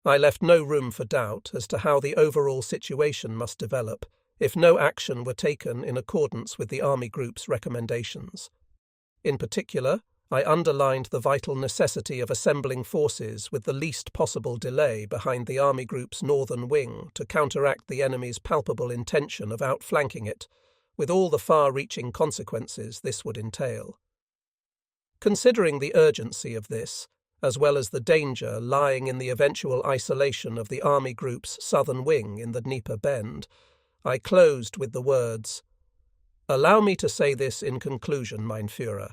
I left no room for doubt as to how the overall situation must develop if no action were taken in accordance with the Army Group's recommendations. In particular, I underlined the vital necessity of assembling forces with the least possible delay behind the Army Group's northern wing to counteract the enemy's palpable intention of outflanking it, with all the far-reaching consequences this would entail. Considering the urgency of this, as well as the danger lying in the eventual isolation of the Army Group's southern wing in the Dnieper Bend, I closed with the words, "Allow me to say this in conclusion, mein Führer.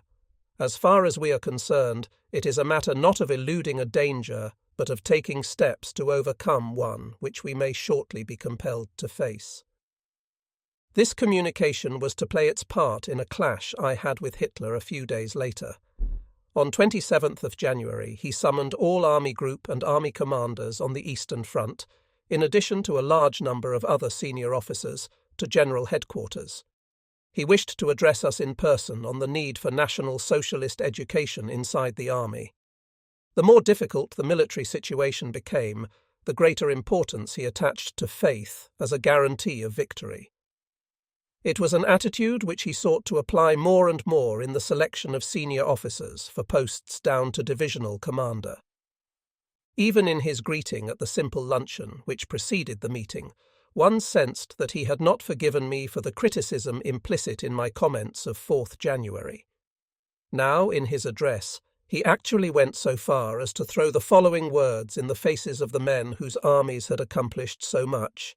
As far as we are concerned, it is a matter not of eluding a danger, but of taking steps to overcome one which we may shortly be compelled to face." This communication was to play its part in a clash I had with Hitler a few days later. On 27th of January, he summoned all Army Group and Army commanders on the Eastern Front, in addition to a large number of other senior officers, to General Headquarters. He wished to address us in person on the need for National Socialist education inside the army. The more difficult the military situation became, the greater importance he attached to faith as a guarantee of victory. It was an attitude which he sought to apply more and more in the selection of senior officers for posts down to divisional commander. Even in his greeting at the simple luncheon which preceded the meeting, one sensed that he had not forgiven me for the criticism implicit in my comments of 4th January. Now, in his address, he actually went so far as to throw the following words in the faces of the men whose armies had accomplished so much.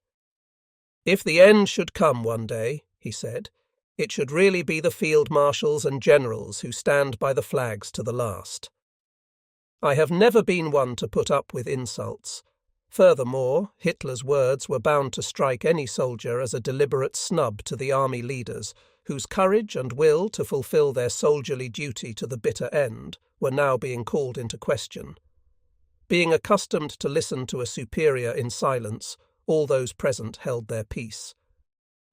"If the end should come one day," he said, "it should really be the field marshals and generals who stand by the flags to the last." I have never been one to put up with insults. Furthermore, Hitler's words were bound to strike any soldier as a deliberate snub to the army leaders, whose courage and will to fulfill their soldierly duty to the bitter end were now being called into question. Being accustomed to listen to a superior in silence, all those present held their peace.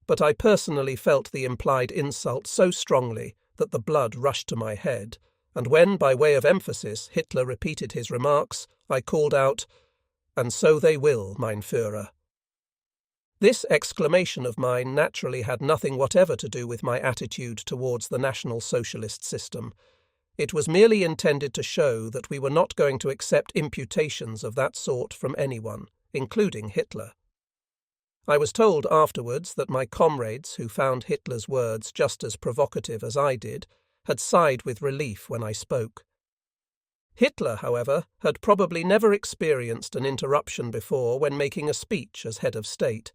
But I personally felt the implied insult so strongly that the blood rushed to my head, and when, by way of emphasis, Hitler repeated his remarks, I called out, "And so they will, mein Führer." This exclamation of mine naturally had nothing whatever to do with my attitude towards the National Socialist system. It was merely intended to show that we were not going to accept imputations of that sort from anyone, including Hitler. I was told afterwards that my comrades, who found Hitler's words just as provocative as I did, had sighed with relief when I spoke. Hitler, however, had probably never experienced an interruption before when making a speech as head of state,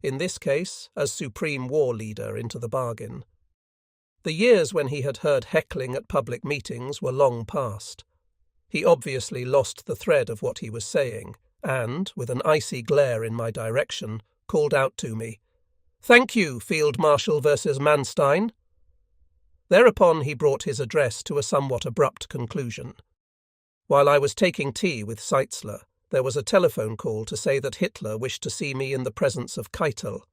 in this case as supreme war leader into the bargain. The years when he had heard heckling at public meetings were long past. He obviously lost the thread of what he was saying, and, with an icy glare in my direction, called out to me, "Thank you, Field Marshal versus Manstein." Thereupon he brought his address to a somewhat abrupt conclusion. While I was taking tea with Seitzler, there was a telephone call to say that Hitler wished to see me in the presence of Keitel.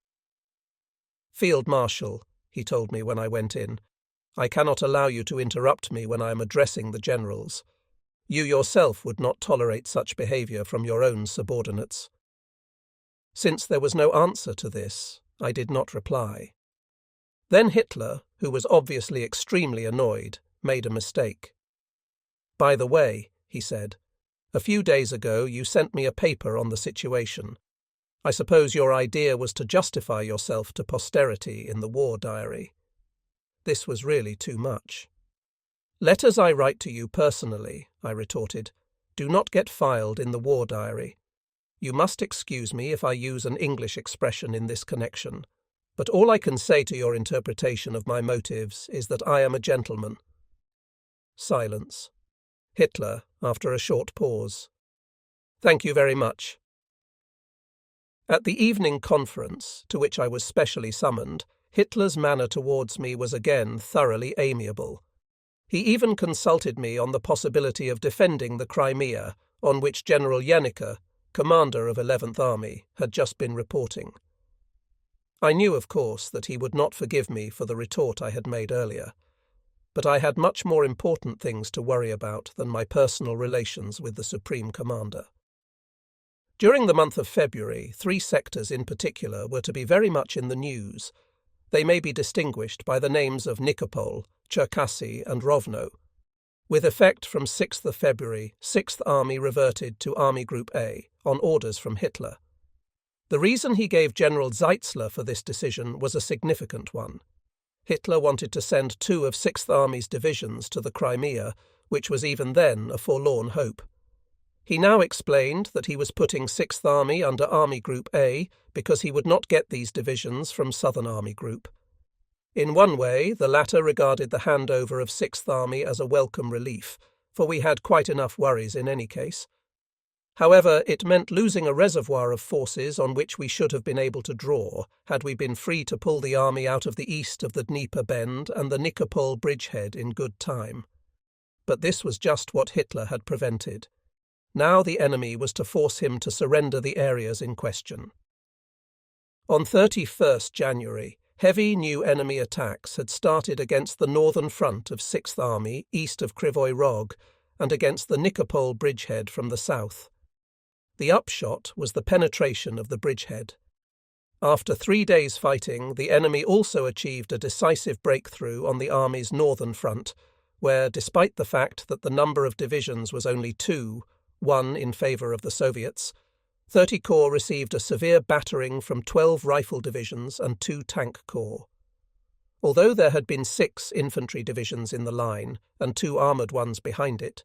"Field Marshal," he told me when I went in, "I cannot allow you to interrupt me when I am addressing the generals. You yourself would not tolerate such behaviour from your own subordinates." Since there was no answer to this, I did not reply. Then Hitler, who was obviously extremely annoyed, made a mistake. "By the way," he said, "a few days ago you sent me a paper on the situation. I suppose your idea was to justify yourself to posterity in the war diary." This was really too much. "Letters I write to you personally," I retorted, "do not get filed in the war diary. You must excuse me if I use an English expression in this connection, but all I can say to your interpretation of my motives is that I am a gentleman." Silence. Hitler, after a short pause. "Thank you very much." At the evening conference, to which I was specially summoned, Hitler's manner towards me was again thoroughly amiable. He even consulted me on the possibility of defending the Crimea, on which General Jennecke, commander of 11th Army, had just been reporting. I knew, of course, that he would not forgive me for the retort I had made earlier, but I had much more important things to worry about than my personal relations with the Supreme Commander. During the month of February, 3 sectors in particular were to be very much in the news. They may be distinguished by the names of Nikopol, Cherkasy and Rovno. With effect from 6th of February, 6th Army reverted to Army Group A, on orders from Hitler. The reason he gave General Zeitzler for this decision was a significant one. Hitler wanted to send 2 of 6th Army's divisions to the Crimea, which was even then a forlorn hope. He now explained that he was putting 6th Army under Army Group A because he would not get these divisions from Southern Army Group. In one way, the latter regarded the handover of 6th Army as a welcome relief, for we had quite enough worries in any case. However, it meant losing a reservoir of forces on which we should have been able to draw had we been free to pull the army out of the east of the Dnieper Bend and the Nikopol bridgehead in good time. But this was just what Hitler had prevented. Now the enemy was to force him to surrender the areas in question. On 31st January, heavy new enemy attacks had started against the northern front of 6th Army east of Krivoy Rog and against the Nikopol bridgehead from the south. The upshot was the penetration of the bridgehead. After 3 days fighting, the enemy also achieved a decisive breakthrough on the army's northern front, where, despite the fact that the number of divisions was only 2, 1 in favour of the Soviets, 30 Corps received a severe battering from 12 rifle divisions and 2 tank corps. Although there had been 6 infantry divisions in the line and 2 armoured ones behind it,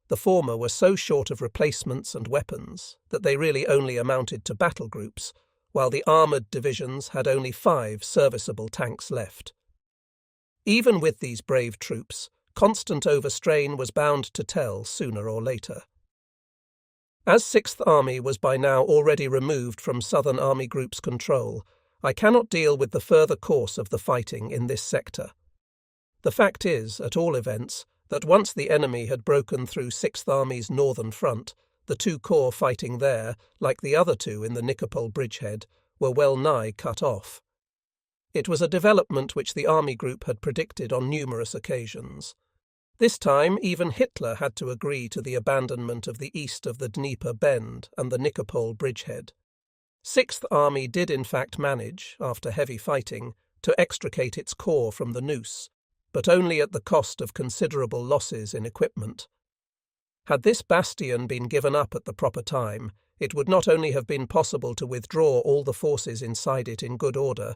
the former were so short of replacements and weapons that they really only amounted to battle groups, while the armoured divisions had only 5 serviceable tanks left. Even with these brave troops, constant overstrain was bound to tell sooner or later. As 6th Army was by now already removed from Southern Army Group's control, I cannot deal with the further course of the fighting in this sector. The fact is, at all events, that once the enemy had broken through 6th Army's northern front, the 2 corps fighting there, like the other 2 in the Nikopol bridgehead, were well nigh cut off. It was a development which the Army Group had predicted on numerous occasions. This time even Hitler had to agree to the abandonment of the east of the Dnieper Bend and the Nikopol bridgehead. 6th Army did in fact manage, after heavy fighting, to extricate its corps from the noose, but only at the cost of considerable losses in equipment. Had this bastion been given up at the proper time, it would not only have been possible to withdraw all the forces inside it in good order,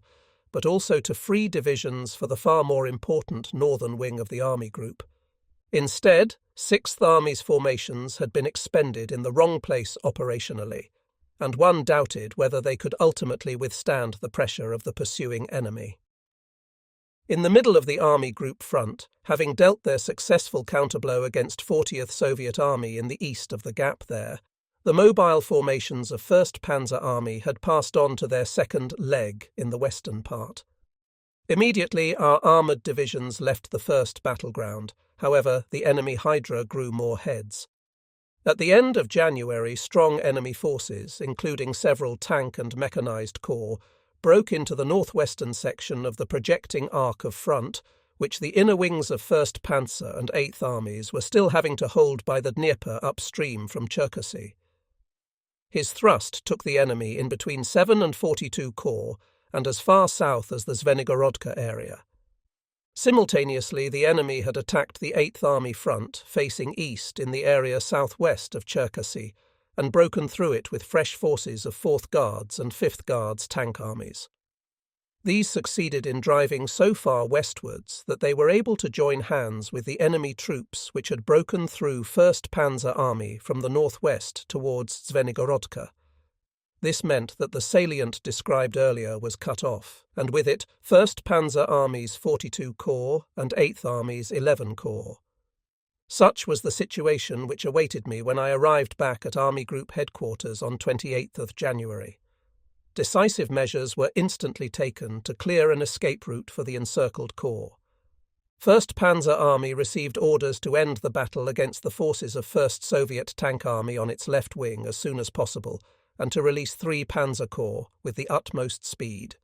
but also to free divisions for the far more important northern wing of the Army Group. Instead, 6th Army's formations had been expended in the wrong place operationally, and one doubted whether they could ultimately withstand the pressure of the pursuing enemy. In the middle of the Army Group front, having dealt their successful counterblow against 40th Soviet Army in the east of the gap there, the mobile formations of 1st Panzer Army had passed on to their second leg in the western part. Immediately our armoured divisions left the first battleground. However, the enemy Hydra grew more heads. At the end of January, strong enemy forces, including several tank and mechanised corps, broke into the northwestern section of the projecting arc of front, which the inner wings of 1st Panzer and 8th Armies were still having to hold by the Dnieper upstream from Cherkasy. His thrust took the enemy in between 7 and 42 Corps and as far south as the Zvenigorodka area. Simultaneously, the enemy had attacked the 8th Army front, facing east in the area southwest of Cherkasy, and broken through it with fresh forces of 4th Guards and 5th Guards tank armies. These succeeded in driving so far westwards that they were able to join hands with the enemy troops which had broken through 1st Panzer Army from the northwest towards Zvenigorodka. This meant that the salient described earlier was cut off, and with it 1st Panzer Army's 42 Corps and 8th Army's 11 Corps. Such was the situation which awaited me when I arrived back at Army Group headquarters on 28th of January. Decisive measures were instantly taken to clear an escape route for the encircled corps. 1st Panzer Army received orders to end the battle against the forces of 1st Soviet Tank Army on its left wing as soon as possible, and to release 3 Panzer Corps with the utmost speed.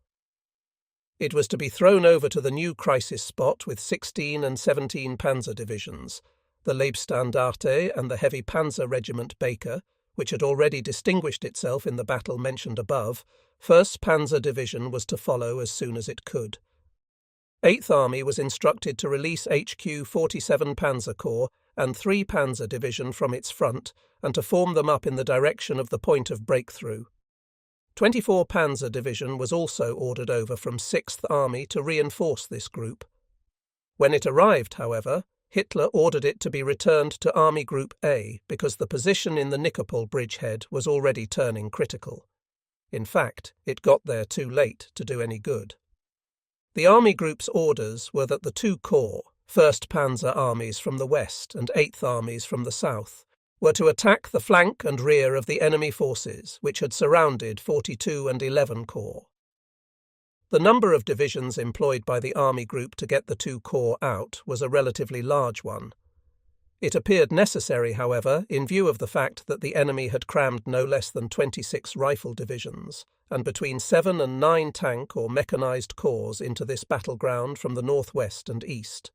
It was to be thrown over to the new crisis spot with 16 and 17 Panzer divisions, the Leibstandarte and the Heavy Panzer Regiment Baker, which had already distinguished itself in the battle mentioned above, 1st Panzer Division was to follow as soon as it could. 8th Army was instructed to release HQ 47 Panzer Corps and 3 Panzer Division from its front and to form them up in the direction of the point of breakthrough. 24 Panzer Division was also ordered over from 6th Army to reinforce this group. When it arrived, however, Hitler ordered it to be returned to Army Group A because the position in the Nikopol bridgehead was already turning critical. In fact, it got there too late to do any good. The Army Group's orders were that the 2 corps, 1st Panzer Armies from the west and 8th Armies from the south, were to attack the flank and rear of the enemy forces which had surrounded 42 and 11 Corps. The number of divisions employed by the Army Group to get the 2 corps out was a relatively large one. It appeared necessary, however, in view of the fact that the enemy had crammed no less than 26 rifle divisions and between 7 and 9 tank or mechanized corps into this battleground from the northwest and east.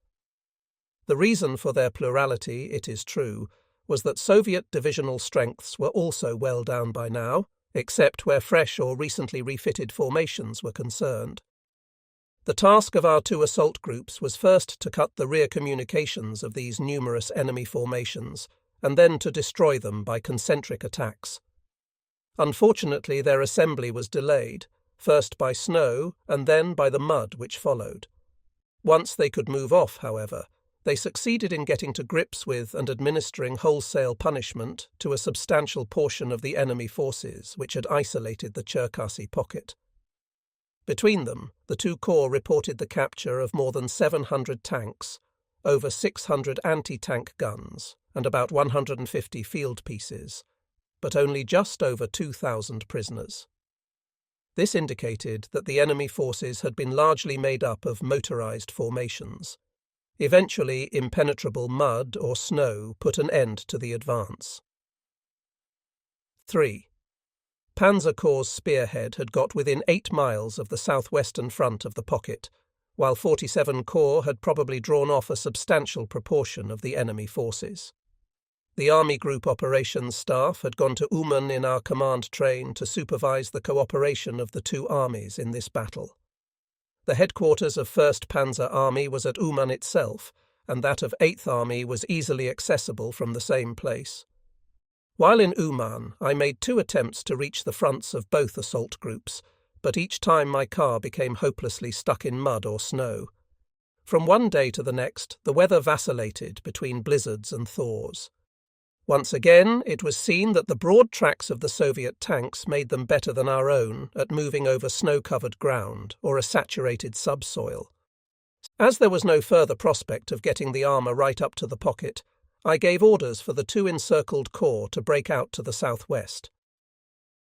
The reason for their plurality, it is true, was that Soviet divisional strengths were also well down by now, except where fresh or recently refitted formations were concerned. The task of our 2 assault groups was first to cut the rear communications of these numerous enemy formations, and then to destroy them by concentric attacks. Unfortunately, their assembly was delayed, first by snow and then by the mud which followed. Once they could move off, however, they succeeded in getting to grips with and administering wholesale punishment to a substantial portion of the enemy forces which had isolated the Cherkasy pocket. Between them, the 2 corps reported the capture of more than 700 tanks, over 600 anti-tank guns, and about 150 field pieces, but only just over 2,000 prisoners. This indicated that the enemy forces had been largely made up of motorized formations. Eventually, impenetrable mud or snow put an end to the advance. 3. Panzer Corps' spearhead had got within 8 miles of the southwestern front of the pocket, while 47 Corps had probably drawn off a substantial proportion of the enemy forces. The Army Group Operations Staff had gone to Uman in our command train to supervise the cooperation of the 2 armies in this battle. The headquarters of 1st Panzer Army was at Uman itself, and that of 8th Army was easily accessible from the same place. While in Uman, I made 2 attempts to reach the fronts of both assault groups, but each time my car became hopelessly stuck in mud or snow. From one day to the next, the weather vacillated between blizzards and thaws. Once again, it was seen that the broad tracks of the Soviet tanks made them better than our own at moving over snow-covered ground or a saturated subsoil. As there was no further prospect of getting the armour right up to the pocket, I gave orders for the 2 encircled corps to break out to the southwest.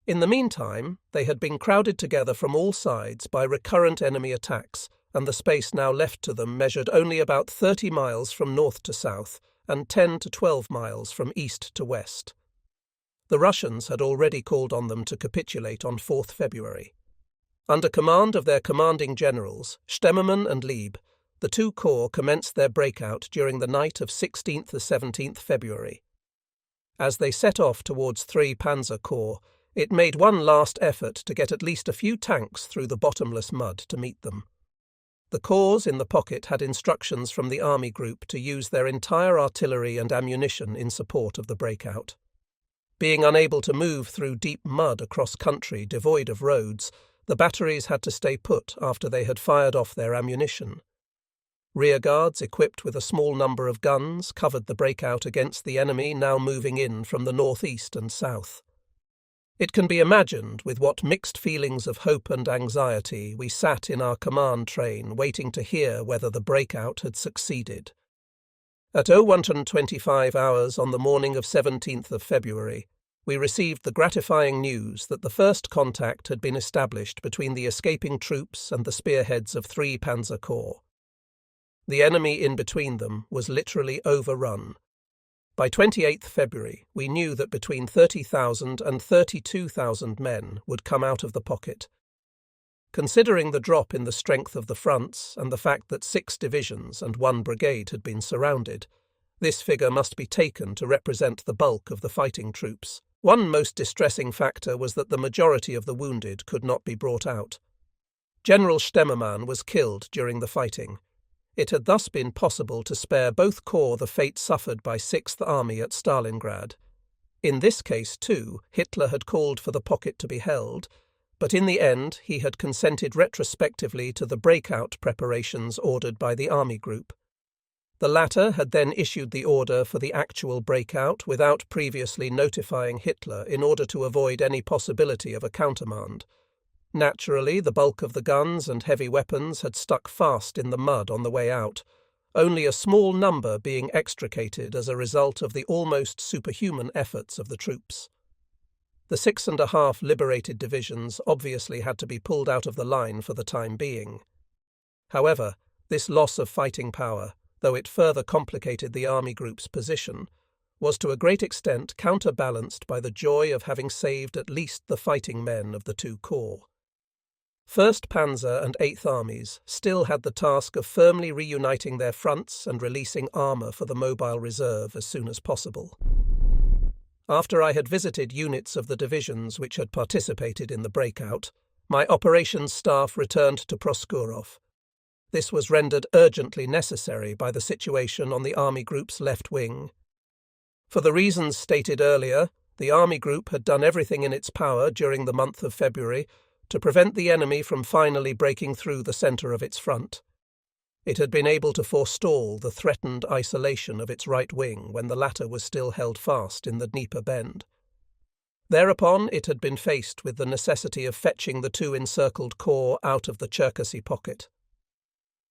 In the meantime, they had been crowded together from all sides by recurrent enemy attacks, and the space now left to them measured only about 30 miles from north to south, and 10 to 12 miles from east to west. The Russians had already called on them to capitulate on 4th February. Under command of their commanding generals, Stemmermann and Lieb, the 2 corps commenced their breakout during the night of 16th to 17th February. As they set off towards 3 Panzer Corps, it made one last effort to get at least a few tanks through the bottomless mud to meet them. The corps in the pocket had instructions from the Army Group to use their entire artillery and ammunition in support of the breakout. Being unable to move through deep mud across country devoid of roads, the batteries had to stay put after they had fired off their ammunition. Rearguards equipped with a small number of guns covered the breakout against the enemy now moving in from the northeast and south. It can be imagined with what mixed feelings of hope and anxiety we sat in our command train waiting to hear whether the breakout had succeeded. At 01:25 hours on the morning of 17th of February, we received the gratifying news that the first contact had been established between the escaping troops and the spearheads of 3 Panzer Corps. The enemy in between them was literally overrun. By 28th February, we knew that between 30,000 and 32,000 men would come out of the pocket. Considering the drop in the strength of the fronts and the fact that 6 divisions and 1 brigade had been surrounded, this figure must be taken to represent the bulk of the fighting troops. One most distressing factor was that the majority of the wounded could not be brought out. General Stemmermann was killed during the fighting. It had thus been possible to spare both corps the fate suffered by 6th Army at Stalingrad. In this case, too, Hitler had called for the pocket to be held, but in the end he had consented retrospectively to the breakout preparations ordered by the army group. The latter had then issued the order for the actual breakout without previously notifying Hitler in order to avoid any possibility of a countermand. Naturally, the bulk of the guns and heavy weapons had stuck fast in the mud on the way out, only a small number being extricated as a result of the almost superhuman efforts of the troops. The 6.5 liberated divisions obviously had to be pulled out of the line for the time being. However, this loss of fighting power, though it further complicated the army group's position, was to a great extent counterbalanced by the joy of having saved at least the fighting men of the two corps. 1st Panzer and 8th Armies still had the task of firmly reuniting their fronts and releasing armour for the mobile reserve as soon as possible. After I had visited units of the divisions which had participated in the breakout, my operations staff returned to Proskurov. This was rendered urgently necessary by the situation on the army group's left wing. For the reasons stated earlier, the army group had done everything in its power during the month of February to prevent the enemy from finally breaking through the centre of its front. It had been able to forestall the threatened isolation of its right wing when the latter was still held fast in the Dnieper bend. Thereupon it had been faced with the necessity of fetching the two encircled corps out of the Cherkasy pocket.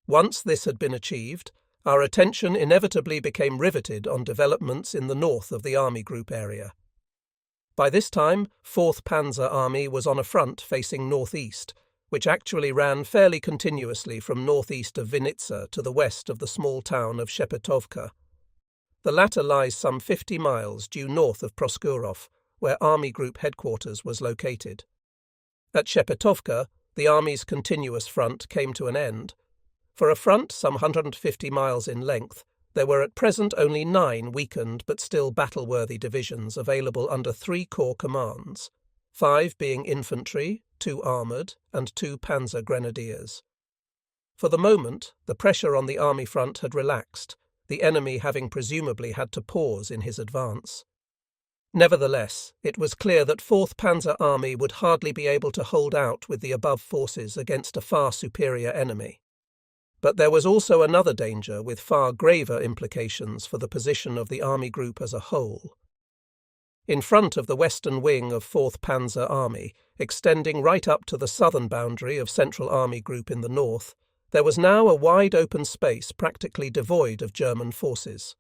Once this had been achieved, our attention inevitably became riveted on developments in the north of the army group area. By this time, 4th Panzer Army was on a front facing northeast, which actually ran fairly continuously from northeast of Vinitsa to the west of the small town of Shepetovka. The latter lies some 50 miles due north of Proskurov, where Army Group headquarters was located. At Shepetovka, the Army's continuous front came to an end. For a front some 150 miles in length, there were at present only 9 weakened but still battle-worthy divisions available under 3 corps commands, 5 being infantry, 2 armoured, and 2 panzer grenadiers. For the moment, the pressure on the army front had relaxed, the enemy having presumably had to pause in his advance. Nevertheless, it was clear that 4th Panzer Army would hardly be able to hold out with the above forces against a far superior enemy. But there was also another danger with far graver implications for the position of the army group as a whole. In front of the western wing of 4th Panzer Army, extending right up to the southern boundary of Central Army Group in the north, there was now a wide open space practically devoid of German forces.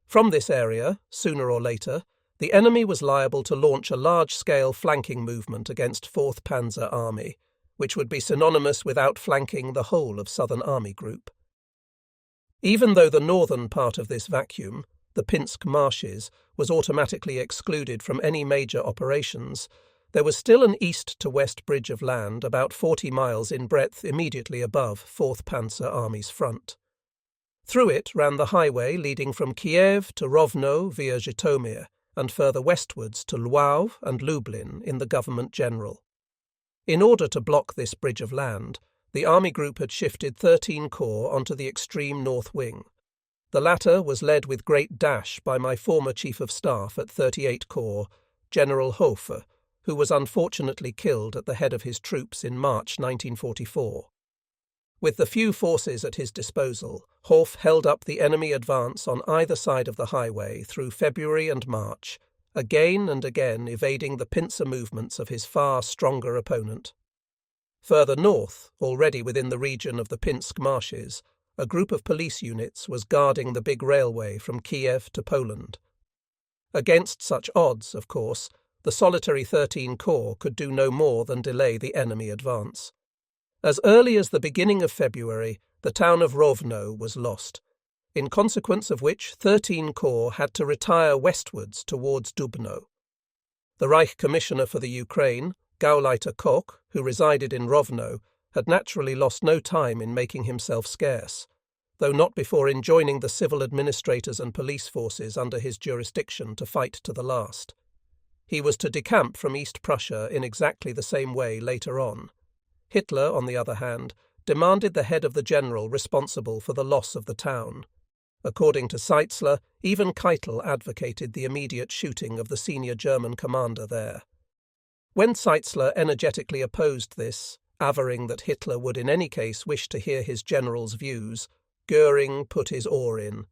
From this area, sooner or later, the enemy was liable to launch a large-scale flanking movement against 4th Panzer Army, which would be synonymous with outflanking the whole of Southern Army Group. Even though the northern part of this vacuum, the Pinsk marshes, was automatically excluded from any major operations, there was still an east-to-west bridge of land about 40 miles in breadth immediately above 4th Panzer Army's front. Through it ran the highway leading from Kiev to Rovno via Zhytomyr and further westwards to Lwów and Lublin in the Government General. In order to block this bridge of land, the army group had shifted 13 corps onto the extreme north wing. The latter was led with great dash by my former Chief of Staff at 38 Corps, General Hofer, who was unfortunately killed at the head of his troops in March 1944. With the few forces at his disposal, Hof held up the enemy advance on either side of the highway through February and March, again and again evading the pincer movements of his far stronger opponent. Further north, already within the region of the Pinsk marshes, a group of police units was guarding the big railway from Kiev to Poland. Against such odds, of course, the solitary 13 Corps could do no more than delay the enemy advance. As early as the beginning of February, the town of Rovno was lost, in consequence of which 13 Corps had to retire westwards towards Dubno. The Reich Commissioner for the Ukraine, Gauleiter Koch, who resided in Rovno, had naturally lost no time in making himself scarce, though not before enjoining the civil administrators and police forces under his jurisdiction to fight to the last. He was to decamp from East Prussia in exactly the same way later on. Hitler, on the other hand, demanded the head of the general responsible for the loss of the town. According to Seitzler, even Keitel advocated the immediate shooting of the senior German commander there. When Seitzler energetically opposed this, averring that Hitler would in any case wish to hear his general's views, Göring put his oar in.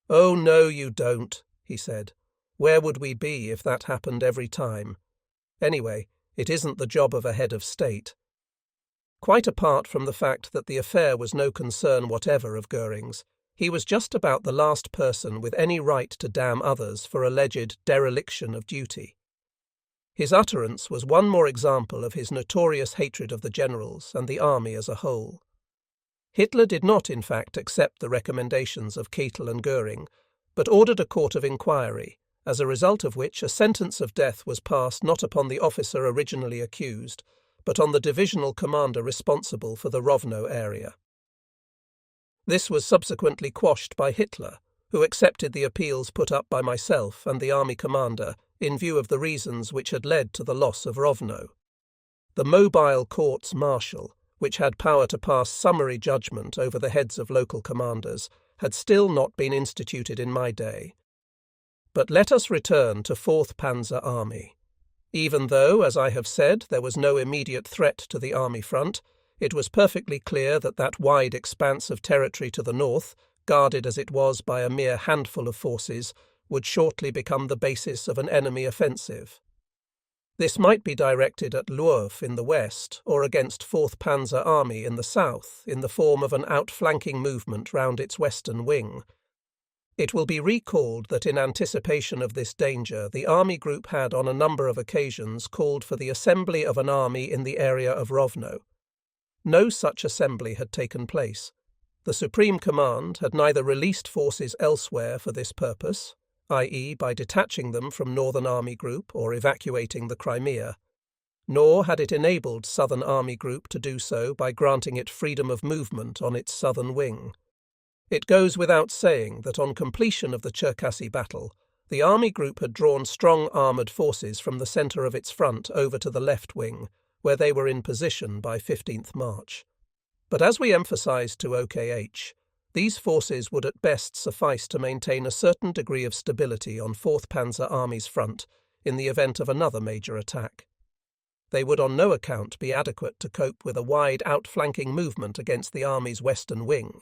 "Oh, no, you don't," he said. "Where would we be if that happened every time? Anyway, it isn't the job of a head of state." Quite apart from the fact that the affair was no concern whatever of Göring's, he was just about the last person with any right to damn others for alleged dereliction of duty. His utterance was one more example of his notorious hatred of the generals and the army as a whole. Hitler did not, in fact, accept the recommendations of Keitel and Göring, but ordered a court of inquiry, as a result of which a sentence of death was passed not upon the officer originally accused, but on the divisional commander responsible for the Rovno area. This was subsequently quashed by Hitler, who accepted the appeals put up by myself and the army commander in view of the reasons which had led to the loss of Rovno. The mobile courts martial, which had power to pass summary judgment over the heads of local commanders, had still not been instituted in my day. But let us return to 4th Panzer Army. Even though, as I have said, there was no immediate threat to the army front, it was perfectly clear that that wide expanse of territory to the north, guarded as it was by a mere handful of forces, would shortly become the basis of an enemy offensive. This might be directed at Lwów in the west or against 4th Panzer Army in the south in the form of an outflanking movement round its western wing. It will be recalled that in anticipation of this danger, the army group had on a number of occasions called for the assembly of an army in the area of Rovno. No such assembly had taken place. The Supreme Command had neither released forces elsewhere for this purpose, i.e. by detaching them from Northern Army Group or evacuating the Crimea, nor had it enabled Southern Army Group to do so by granting it freedom of movement on its southern wing. It goes without saying that on completion of the Cherkasy battle, the Army Group had drawn strong armoured forces from the centre of its front over to the left wing, where they were in position by 15th March. But as we emphasised to OKH, these forces would at best suffice to maintain a certain degree of stability on 4th Panzer Army's front in the event of another major attack. They would on no account be adequate to cope with a wide outflanking movement against the army's western wing.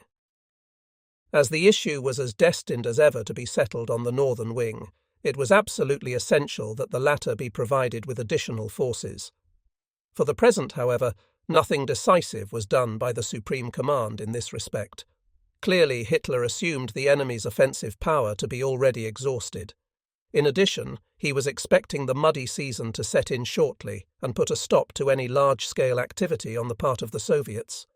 As the issue was as destined as ever to be settled on the northern wing, it was absolutely essential that the latter be provided with additional forces. For the present, however, nothing decisive was done by the Supreme Command in this respect. Clearly, Hitler assumed the enemy's offensive power to be already exhausted. In addition, he was expecting the muddy season to set in shortly and put a stop to any large-scale activity on the part of the Soviets.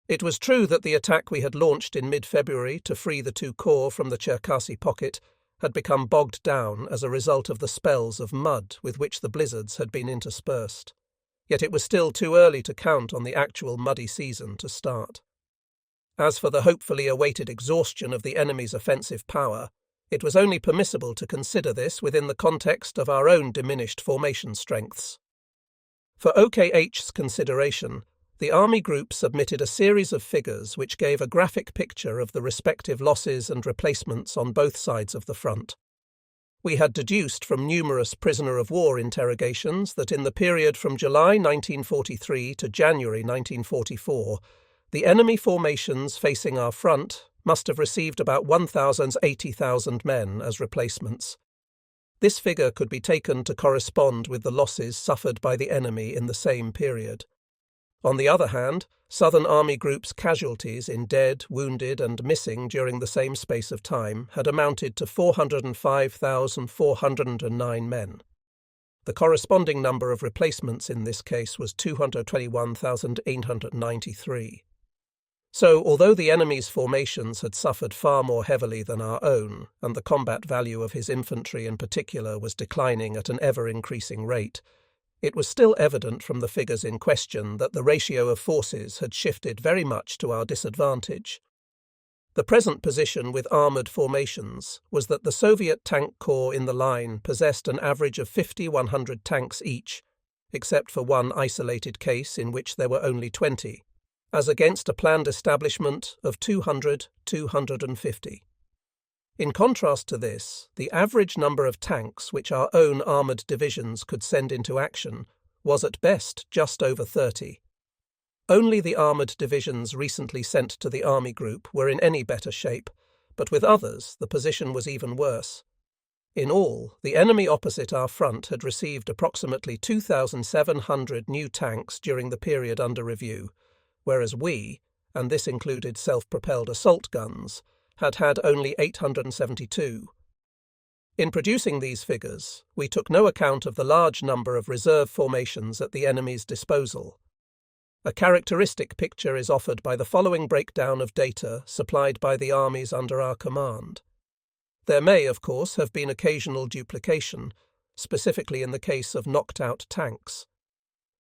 It was true that the attack we had launched in mid-February to free the two corps from the Cherkasy pocket had become bogged down as a result of the spells of mud with which the blizzards had been interspersed. Yet it was still too early to count on the actual muddy season to start. As for the hopefully awaited exhaustion of the enemy's offensive power, it was only permissible to consider this within the context of our own diminished formation strengths. For OKH's consideration, the Army Group submitted a series of figures which gave a graphic picture of the respective losses and replacements on both sides of the front. We had deduced from numerous prisoner-of-war interrogations that in the period from July 1943 to January 1944, the enemy formations facing our front must have received about 1,080,000 men as replacements. This figure could be taken to correspond with the losses suffered by the enemy in the same period. On the other hand, Southern Army Group's casualties in dead, wounded and missing during the same space of time had amounted to 405,409 men. The corresponding number of replacements in this case was 221,893. So, although the enemy's formations had suffered far more heavily than our own, and the combat value of his infantry in particular was declining at an ever-increasing rate, it was still evident from the figures in question that the ratio of forces had shifted very much to our disadvantage. The present position with armoured formations was that the Soviet tank corps in the line possessed an average of 50-100 tanks each, except for one isolated case in which there were only 20, as against a planned establishment of 200-250. In contrast to this, the average number of tanks which our own armoured divisions could send into action was at best just over 30. Only the armoured divisions recently sent to the Army Group were in any better shape, but with others the position was even worse. In all, the enemy opposite our front had received approximately 2,700 new tanks during the period under review, whereas we, and this included self-propelled assault guns, had had only 872. In producing these figures, we took no account of the large number of reserve formations at the enemy's disposal. A characteristic picture is offered by the following breakdown of data supplied by the armies under our command. There may, of course, have been occasional duplication, specifically in the case of knocked-out tanks.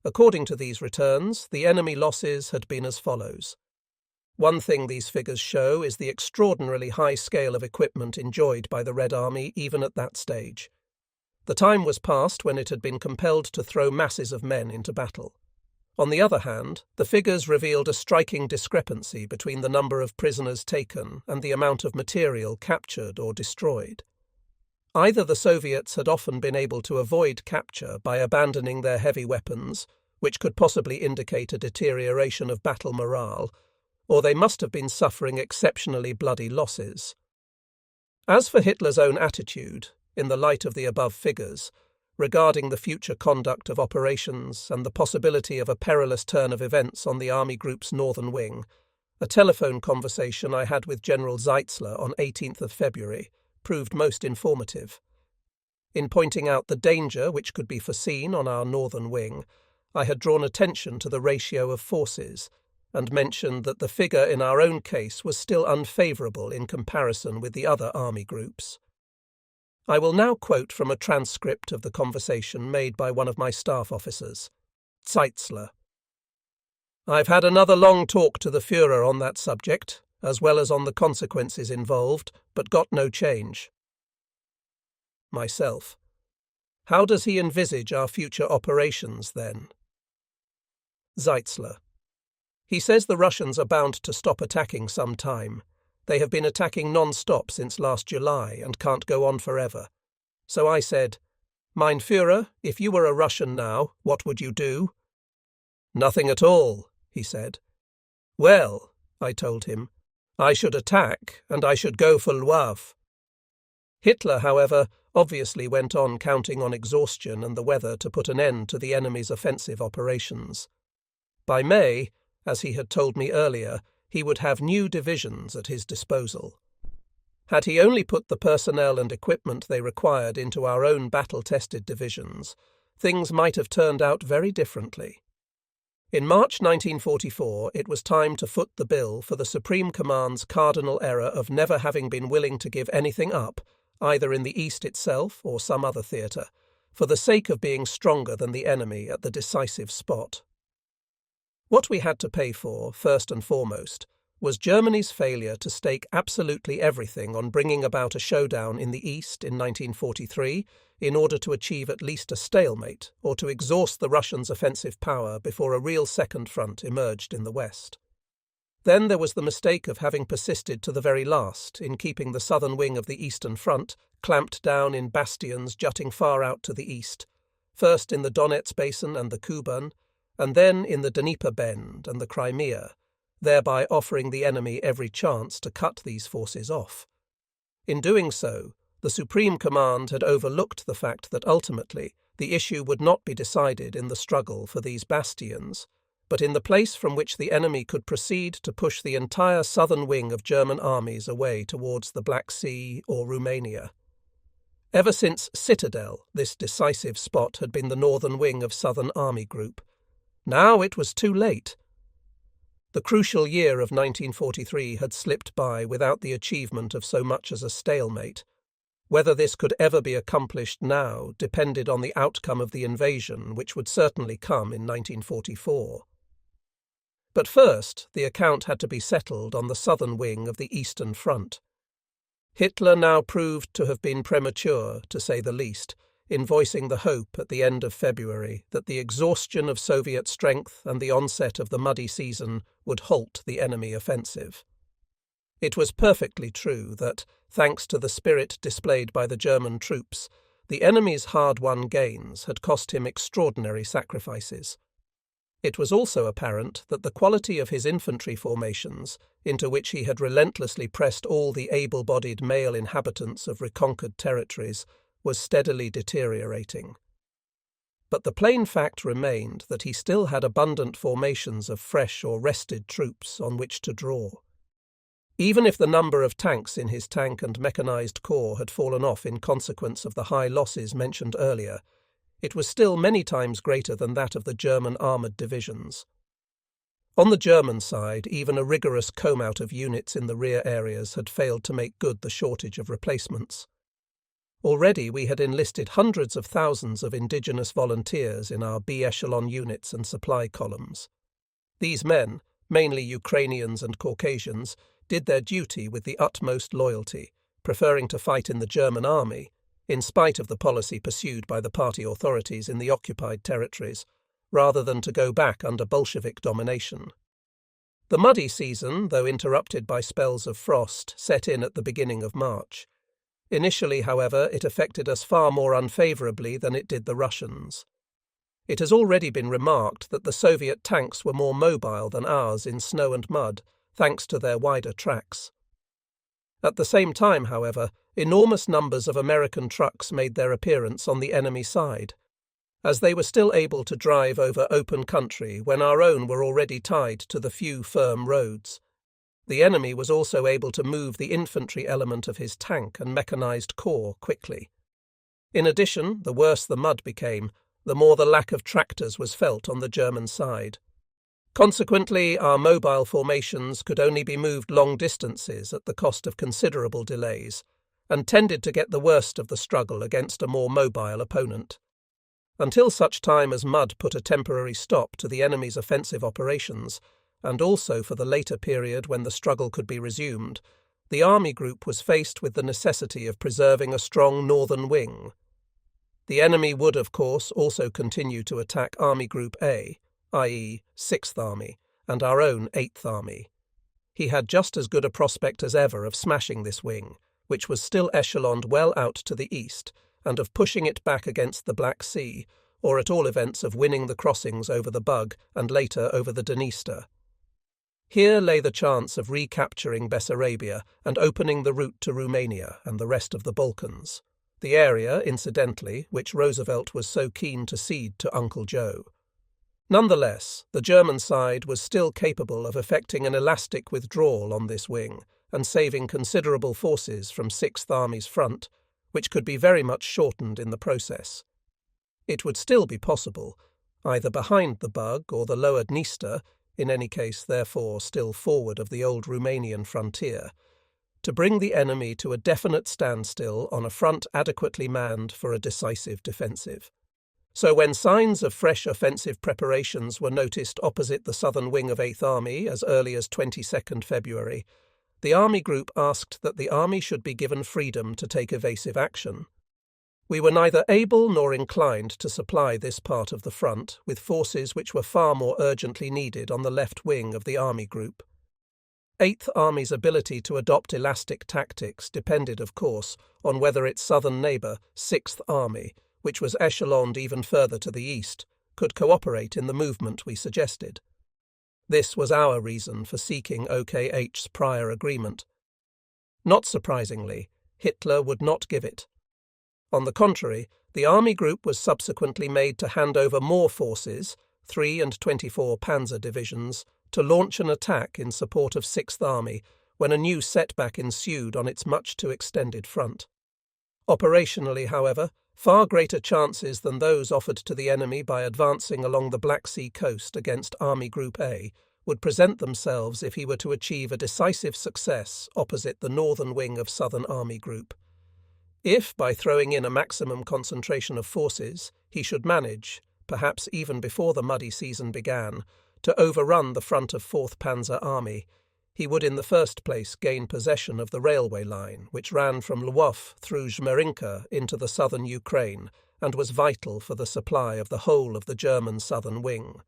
According to these returns, the enemy losses had been as follows. One thing these figures show is the extraordinarily high scale of equipment enjoyed by the Red Army even at that stage. The time was past when it had been compelled to throw masses of men into battle. On the other hand, the figures revealed a striking discrepancy between the number of prisoners taken and the amount of material captured or destroyed. Either the Soviets had often been able to avoid capture by abandoning their heavy weapons, which could possibly indicate a deterioration of battle morale, or they must have been suffering exceptionally bloody losses. As for Hitler's own attitude, in the light of the above figures, regarding the future conduct of operations and the possibility of a perilous turn of events on the Army Group's northern wing, a telephone conversation I had with General Zeitzler on 18th of February proved most informative. In pointing out the danger which could be foreseen on our northern wing, I had drawn attention to the ratio of forces, and mentioned that the figure in our own case was still unfavourable in comparison with the other army groups. I will now quote from a transcript of the conversation made by one of my staff officers, Zeitzler. I've had another long talk to the Führer on that subject, as well as on the consequences involved, but got no change. Myself. How does he envisage our future operations, then? Zeitzler. He says the Russians are bound to stop attacking some time. They have been attacking non-stop since last July and can't go on forever. So I said, Mein Führer, if you were a Russian now, what would you do? Nothing at all, he said. Well, I told him, I should attack, and I should go for Lwów. Hitler, however, obviously went on counting on exhaustion and the weather to put an end to the enemy's offensive operations. By May, as he had told me earlier, he would have new divisions at his disposal. Had he only put the personnel and equipment they required into our own battle-tested divisions, things might have turned out very differently. In March 1944, it was time to foot the bill for the Supreme Command's cardinal error of never having been willing to give anything up, either in the East itself or some other theatre, for the sake of being stronger than the enemy at the decisive spot. What we had to pay for, first and foremost, was Germany's failure to stake absolutely everything on bringing about a showdown in the East in 1943 in order to achieve at least a stalemate or to exhaust the Russians' offensive power before a real second front emerged in the West. Then there was the mistake of having persisted to the very last in keeping the southern wing of the Eastern Front clamped down in bastions jutting far out to the east, first in the Donets Basin and the Kuban, and then in the Dnieper Bend and the Crimea, thereby offering the enemy every chance to cut these forces off. In doing so, the Supreme Command had overlooked the fact that ultimately the issue would not be decided in the struggle for these bastions, but in the place from which the enemy could proceed to push the entire southern wing of German armies away towards the Black Sea or Romania. Ever since Citadel, this decisive spot had been the northern wing of Southern Army Group. Now it was too late. The crucial year of 1943 had slipped by without the achievement of so much as a stalemate. Whether this could ever be accomplished now depended on the outcome of the invasion, which would certainly come in 1944. But first, the account had to be settled on the southern wing of the Eastern Front. Hitler now proved to have been premature, to say the least, in voicing the hope at the end of February that the exhaustion of Soviet strength and the onset of the muddy season would halt the enemy offensive. It was perfectly true that, thanks to the spirit displayed by the German troops, the enemy's hard-won gains had cost him extraordinary sacrifices. It was also apparent that the quality of his infantry formations, into which he had relentlessly pressed all the able-bodied male inhabitants of reconquered territories, was steadily deteriorating. But the plain fact remained that he still had abundant formations of fresh or rested troops on which to draw. Even if the number of tanks in his tank and mechanized corps had fallen off in consequence of the high losses mentioned earlier, it was still many times greater than that of the German armoured divisions. On the German side, even a rigorous comb-out of units in the rear areas had failed to make good the shortage of replacements. Already we had enlisted hundreds of thousands of indigenous volunteers in our B-echelon units and supply columns. These men, mainly Ukrainians and Caucasians, did their duty with the utmost loyalty, preferring to fight in the German army, in spite of the policy pursued by the party authorities in the occupied territories, rather than to go back under Bolshevik domination. The muddy season, though interrupted by spells of frost, set in at the beginning of March. Initially, however, it affected us far more unfavourably than it did the Russians. It has already been remarked that the Soviet tanks were more mobile than ours in snow and mud, thanks to their wider tracks. At the same time, however, enormous numbers of American trucks made their appearance on the enemy side, as they were still able to drive over open country when our own were already tied to the few firm roads. The enemy was also able to move the infantry element of his tank and mechanized corps quickly. In addition, the worse the mud became, the more the lack of tractors was felt on the German side. Consequently, our mobile formations could only be moved long distances at the cost of considerable delays, and tended to get the worst of the struggle against a more mobile opponent. Until such time as mud put a temporary stop to the enemy's offensive operations, and also for the later period when the struggle could be resumed, the army group was faced with the necessity of preserving a strong northern wing. The enemy would, of course, also continue to attack Army Group A, i.e. 6th Army, and our own 8th Army. He had just as good a prospect as ever of smashing this wing, which was still echeloned well out to the east, and of pushing it back against the Black Sea, or at all events of winning the crossings over the Bug and later over the Dniester. Here lay the chance of recapturing Bessarabia and opening the route to Romania and the rest of the Balkans, the area, incidentally, which Roosevelt was so keen to cede to Uncle Joe. Nonetheless, the German side was still capable of effecting an elastic withdrawal on this wing and saving considerable forces from 6th Army's front, which could be very much shortened in the process. It would still be possible, either behind the Bug or the lower Dniester, in any case therefore still forward of the old Romanian frontier, to bring the enemy to a definite standstill on a front adequately manned for a decisive defensive. So when signs of fresh offensive preparations were noticed opposite the southern wing of 8th Army as early as 22nd February, the Army Group asked that the Army should be given freedom to take evasive action. We were neither able nor inclined to supply this part of the front with forces which were far more urgently needed on the left wing of the Army Group. 8th Army's ability to adopt elastic tactics depended, of course, on whether its southern neighbour, 6th Army, which was echeloned even further to the east, could cooperate in the movement we suggested. This was our reason for seeking OKH's prior agreement. Not surprisingly, Hitler would not give it. On the contrary, the Army Group was subsequently made to hand over more forces, 3 and 24 Panzer divisions, to launch an attack in support of 6th Army when a new setback ensued on its much too extended front. Operationally, however, far greater chances than those offered to the enemy by advancing along the Black Sea coast against Army Group A would present themselves if he were to achieve a decisive success opposite the northern wing of Southern Army Group. If, by throwing in a maximum concentration of forces, he should manage, perhaps even before the muddy season began, to overrun the front of 4th Panzer Army. He would in the first place gain possession of the railway line, which ran from Lwów through Żmerinka into the southern Ukraine and was vital for the supply of the whole of the German southern wing.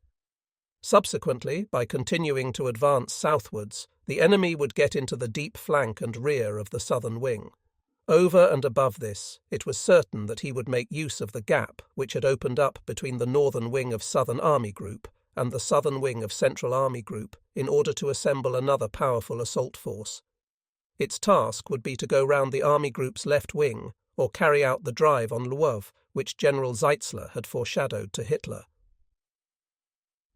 Subsequently, by continuing to advance southwards, the enemy would get into the deep flank and rear of the southern wing. Over and above this, it was certain that he would make use of the gap which had opened up between the northern wing of Southern Army Group and the southern wing of Central Army Group in order to assemble another powerful assault force. Its task would be to go round the Army Group's left wing or carry out the drive on Lwów, which General Zeitzler had foreshadowed to Hitler.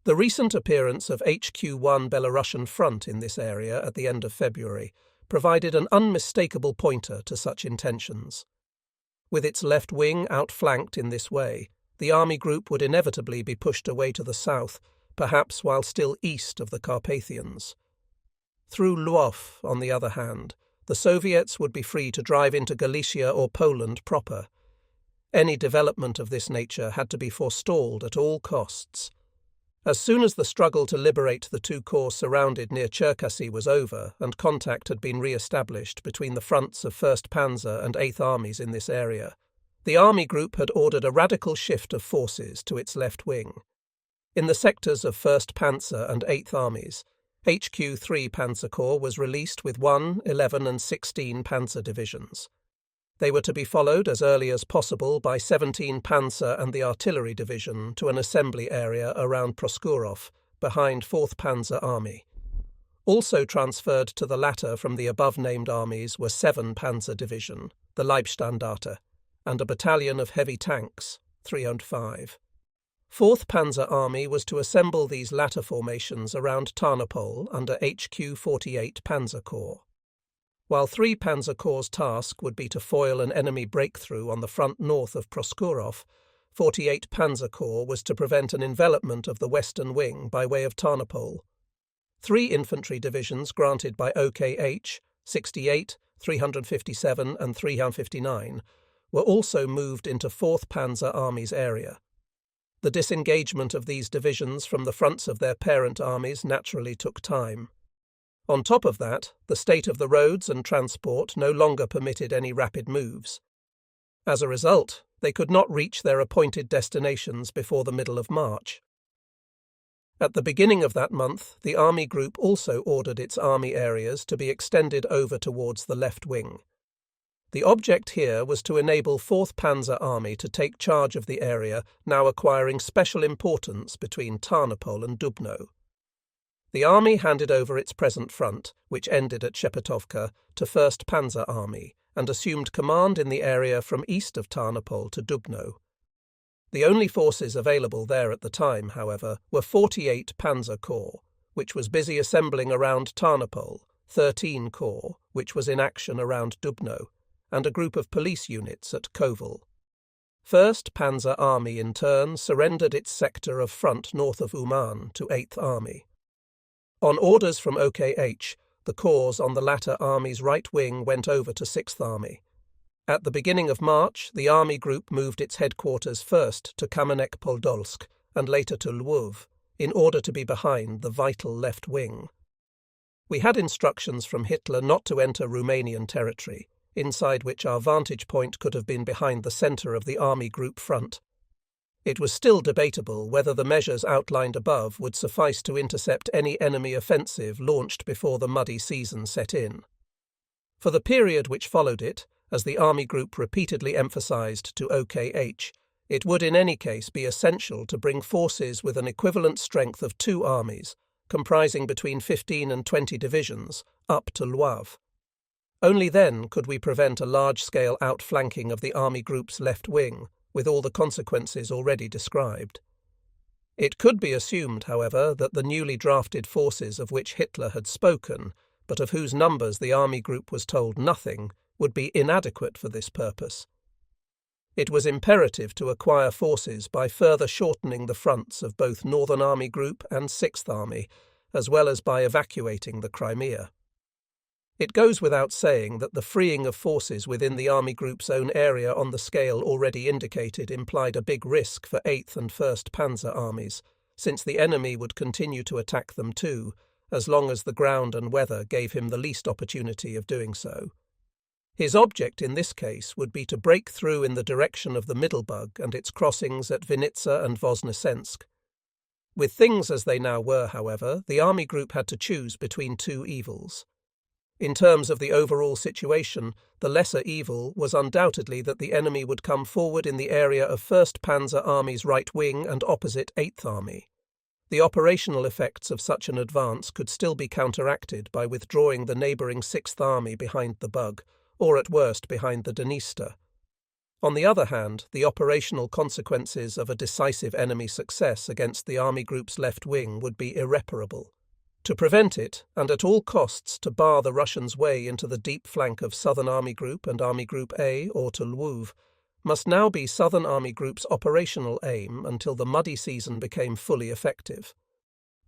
The recent appearance of HQ-1 Belarusian Front in this area at the end of February provided an unmistakable pointer to such intentions. With its left wing outflanked in this way, the Army Group would inevitably be pushed away to the south, perhaps while still east of the Carpathians. Through Lwów, on the other hand, the Soviets would be free to drive into Galicia or Poland proper. Any development of this nature had to be forestalled at all costs. As soon as the struggle to liberate the two corps surrounded near Cherkasy was over and contact had been re-established between the fronts of 1st Panzer and 8th Armies in this area, the Army Group had ordered a radical shift of forces to its left wing. In the sectors of 1st Panzer and 8th Armies, HQ-3 Panzer Corps was released with 1, 11 and 16 Panzer divisions. They were to be followed as early as possible by 17 Panzer and the Artillery Division to an assembly area around Proskurov, behind 4th Panzer Army. Also transferred to the latter from the above-named armies were 7 Panzer Division, the Leibstandarte, and a battalion of heavy tanks, 305. 4th Panzer Army was to assemble these latter formations around Tarnopol under HQ-48 Panzer Corps. While 3 Panzer Corps' task would be to foil an enemy breakthrough on the front north of Proskurov, 48 Panzer Corps was to prevent an envelopment of the western wing by way of Tarnopol. 3 infantry divisions granted by OKH, 68, 357 and 359, were also moved into 4th Panzer Army's area. The disengagement of these divisions from the fronts of their parent armies naturally took time. On top of that, the state of the roads and transport no longer permitted any rapid moves. As a result, they could not reach their appointed destinations before the middle of March. At the beginning of that month, the Army Group also ordered its army areas to be extended over towards the left wing. The object here was to enable 4th Panzer Army to take charge of the area now acquiring special importance between Tarnopol and Dubno. The army handed over its present front, which ended at Shepetovka, to 1st Panzer Army and assumed command in the area from east of Tarnopol to Dubno. The only forces available there at the time, however, were 48 Panzer Corps, which was busy assembling around Tarnopol, 13 Corps, which was in action around Dubno, and a group of police units at Kovel. 1st Panzer Army in turn surrendered its sector of front north of Uman to 8th Army. On orders from OKH, the corps on the latter army's right wing went over to 6th Army. At the beginning of March, the Army Group moved its headquarters first to Kamenek-Podolsk and later to Lwów, in order to be behind the vital left wing. We had instructions from Hitler not to enter Romanian territory, inside which our vantage point could have been behind the centre of the Army Group front. It was still debatable whether the measures outlined above would suffice to intercept any enemy offensive launched before the muddy season set in. For the period which followed it, as the Army Group repeatedly emphasised to OKH, it would in any case be essential to bring forces with an equivalent strength of 2 armies, comprising between 15 and 20 divisions, up to Lwów. Only then could we prevent a large-scale outflanking of the Army Group's left wing, with all the consequences already described. It could be assumed, however, that the newly drafted forces of which Hitler had spoken, but of whose numbers the Army Group was told nothing, would be inadequate for this purpose. It was imperative to acquire forces by further shortening the fronts of both Northern Army Group and 6th Army, as well as by evacuating the Crimea. It goes without saying that the freeing of forces within the Army Group's own area on the scale already indicated implied a big risk for 8th and 1st Panzer Armies, since the enemy would continue to attack them too, as long as the ground and weather gave him the least opportunity of doing so. His object in this case would be to break through in the direction of the Middlebug and its crossings at Vinnytsia and Voznesensk. With things as they now were, however, the army group had to choose between two evils. In terms of the overall situation, the lesser evil was undoubtedly that the enemy would come forward in the area of 1st Panzer Army's right wing and opposite 8th Army. The operational effects of such an advance could still be counteracted by withdrawing the neighbouring 6th Army behind the Bug, or at worst behind the Dniester. On the other hand, the operational consequences of a decisive enemy success against the army group's left wing would be irreparable. To prevent it, and at all costs to bar the Russians' way into the deep flank of Southern Army Group and Army Group A or to Lwów, must now be Southern Army Group's operational aim until the muddy season became fully effective.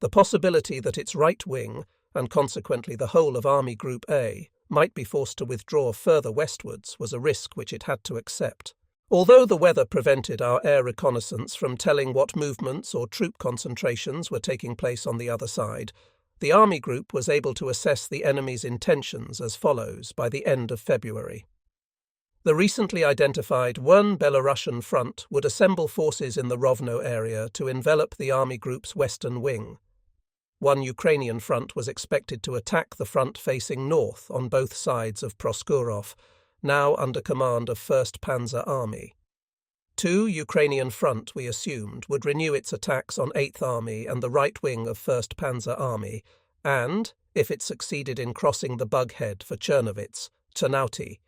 The possibility that its right wing, and consequently the whole of Army Group A, might be forced to withdraw further westwards was a risk which it had to accept. Although the weather prevented our air reconnaissance from telling what movements or troop concentrations were taking place on the other side, the Army Group was able to assess the enemy's intentions as follows by the end of February. The recently identified 1 Belarusian front would assemble forces in the Rovno area to envelop the Army Group's western wing. 1 Ukrainian front was expected to attack the front facing north on both sides of Proskurov, now under command of 1st Panzer Army. 2 Ukrainian front, we assumed, would renew its attacks on 8th Army and the right wing of 1st Panzer Army, and, if it succeeded in crossing the Bughead for Chernovitz, Ternauty.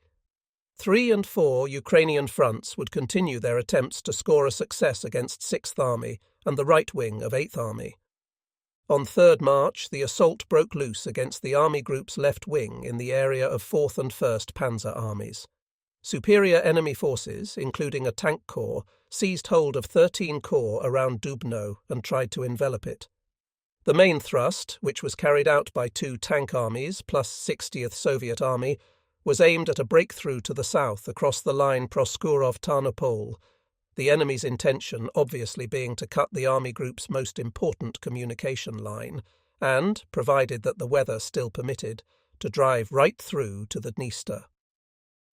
3 and 4 Ukrainian fronts would continue their attempts to score a success against 6th Army and the right wing of 8th Army. On 3rd March, the assault broke loose against the Army Group's left wing in the area of 4th and 1st Panzer Armies. Superior enemy forces, including a tank corps, seized hold of 13 corps around Dubno and tried to envelop it. The main thrust, which was carried out by 2 tank armies plus 60th Soviet Army, was aimed at a breakthrough to the south across the line Proskurov-Tarnopol, the enemy's intention obviously being to cut the Army Group's most important communication line and, provided that the weather still permitted, to drive right through to the Dniester.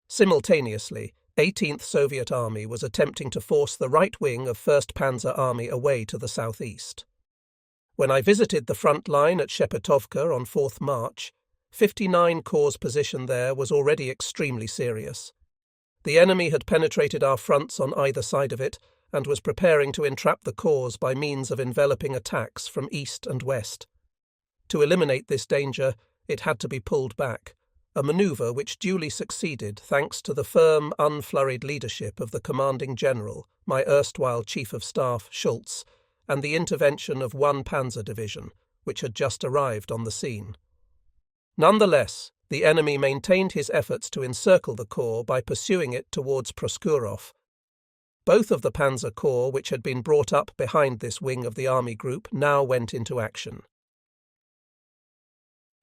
Simultaneously, 18th Soviet Army was attempting to force the right wing of 1st Panzer Army away to the southeast. When I visited the front line at Shepetovka on 4th March, 59 Corps' position there was already extremely serious. The enemy had penetrated our fronts on either side of it and was preparing to entrap the corps by means of enveloping attacks from east and west. To eliminate this danger, it had to be pulled back, a manoeuvre which duly succeeded thanks to the firm, unflurried leadership of the commanding general, my erstwhile Chief of Staff, Schultz, and the intervention of 1 Panzer Division, which had just arrived on the scene. Nonetheless, the enemy maintained his efforts to encircle the corps by pursuing it towards Proskurov. Both of the Panzer Corps which had been brought up behind this wing of the Army Group now went into action.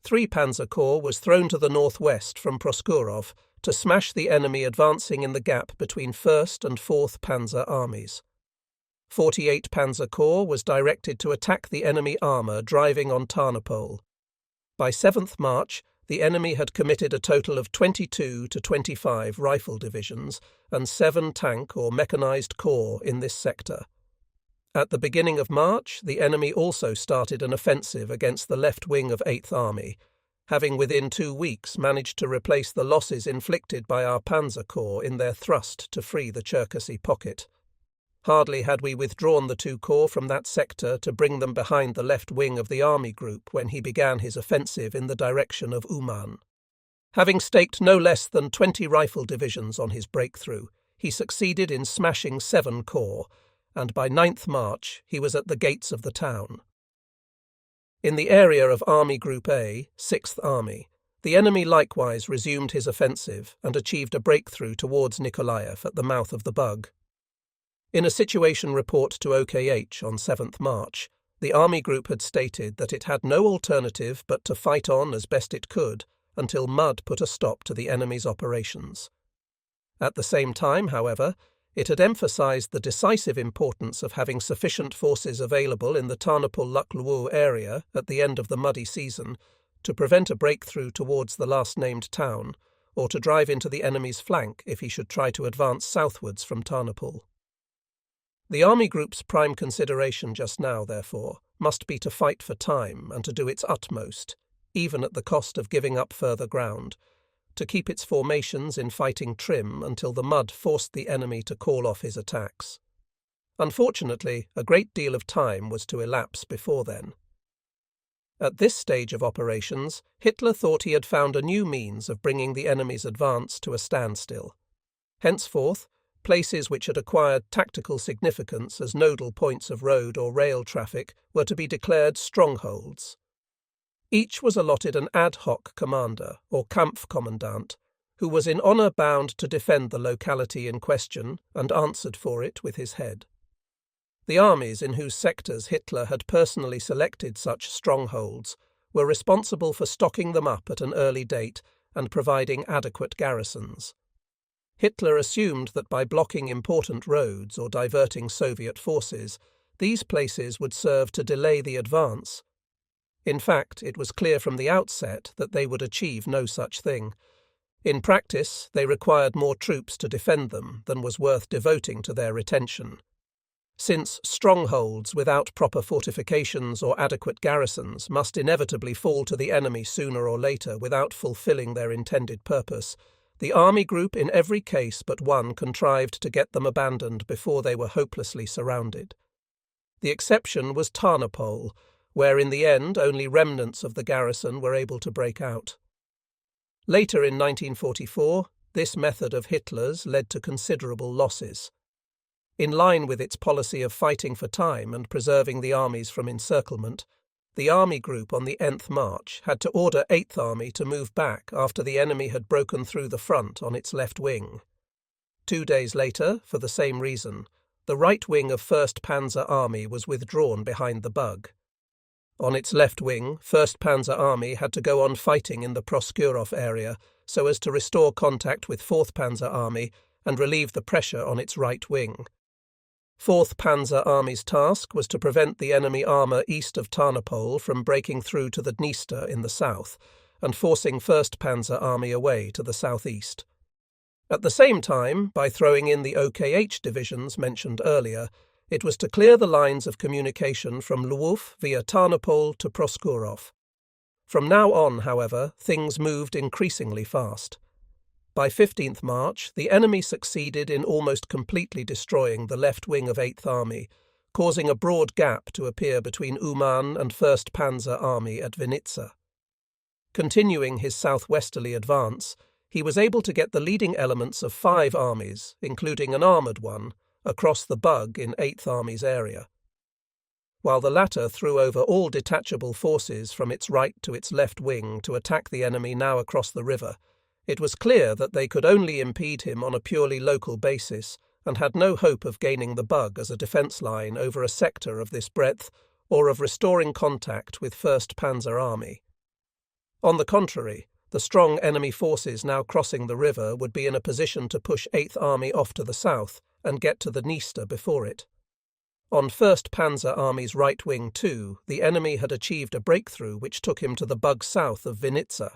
3 Panzer Corps was thrown to the northwest from Proskurov to smash the enemy advancing in the gap between 1st and 4th Panzer Armies. 48 Panzer Corps was directed to attack the enemy armour driving on Tarnopol. By 7th March, the enemy had committed a total of 22 to 25 rifle divisions and 7 tank or mechanized corps in this sector. At the beginning of March, the enemy also started an offensive against the left wing of 8th Army, having within 2 weeks managed to replace the losses inflicted by our Panzer Corps in their thrust to free the Cherkasy pocket. Hardly had we withdrawn the 2 corps from that sector to bring them behind the left wing of the Army Group when he began his offensive in the direction of Uman. Having staked no less than 20 rifle divisions on his breakthrough, he succeeded in smashing 7 corps, and by 9th March he was at the gates of the town. In the area of Army Group A, 6th Army, the enemy likewise resumed his offensive and achieved a breakthrough towards Nikolaev at the mouth of the Bug. In a situation report to OKH on 7th March, the Army Group had stated that it had no alternative but to fight on as best it could until mud put a stop to the enemy's operations. At the same time, however, It had emphasized the decisive importance of having sufficient forces available in the Tarnopol-WWII area at the end of the muddy season to prevent a breakthrough towards the last-named town, or to drive into the enemy's flank if he should try to advance southwards from Tarnopol. The army group's prime consideration just now, therefore, must be to fight for time and to do its utmost, even at the cost of giving up further ground, to keep its formations in fighting trim until the mud forced the enemy to call off his attacks. Unfortunately, a great deal of time was to elapse before then. At this stage of operations, Hitler thought he had found a new means of bringing the enemy's advance to a standstill. Henceforth, places which had acquired tactical significance as nodal points of road or rail traffic were to be declared strongholds. Each was allotted an ad hoc commander, or Kampfkommandant, who was in honour bound to defend the locality in question and answered for it with his head. The armies in whose sectors Hitler had personally selected such strongholds were responsible for stocking them up at an early date and providing adequate garrisons. Hitler assumed that by blocking important roads or diverting Soviet forces, these places would serve to delay the advance. In fact, it was clear from the outset that they would achieve no such thing. In practice, they required more troops to defend them than was worth devoting to their retention. Since strongholds without proper fortifications or adequate garrisons must inevitably fall to the enemy sooner or later without fulfilling their intended purpose, the army group in every case but one contrived to get them abandoned before they were hopelessly surrounded. The exception was Tarnopol, where in the end only remnants of the garrison were able to break out. Later in 1944, this method of Hitler's led to considerable losses. In line with its policy of fighting for time and preserving the armies from encirclement, the army group on the Nth March had to order 8th Army to move back after the enemy had broken through the front on its left wing. 2 days later, for the same reason, the right wing of 1st Panzer Army was withdrawn behind the Bug. On its left wing, 1st Panzer Army had to go on fighting in the Proskurov area so as to restore contact with 4th Panzer Army and relieve the pressure on its right wing. 4th Panzer Army's task was to prevent the enemy armour east of Tarnopol from breaking through to the Dniester in the south and forcing 1st Panzer Army away to the southeast. At the same time, by throwing in the OKH divisions mentioned earlier, it was to clear the lines of communication from Lwów via Tarnopol to Proskurov. From now on, however, things moved increasingly fast. By 15th March, the enemy succeeded in almost completely destroying the left wing of 8th Army, causing a broad gap to appear between Uman and 1st Panzer Army at Vinitsa. Continuing his southwesterly advance, he was able to get the leading elements of 5 armies, including an armoured one, across the Bug in 8th Army's area. While the latter threw over all detachable forces from its right to its left wing to attack the enemy now across the river, it was clear that they could only impede him on a purely local basis and had no hope of gaining the Bug as a defence line over a sector of this breadth or of restoring contact with 1st Panzer Army. On the contrary, the strong enemy forces now crossing the river would be in a position to push 8th Army off to the south and get to the Dniester before it. On 1st Panzer Army's right wing too, the enemy had achieved a breakthrough which took him to the Bug south of Vinitsa.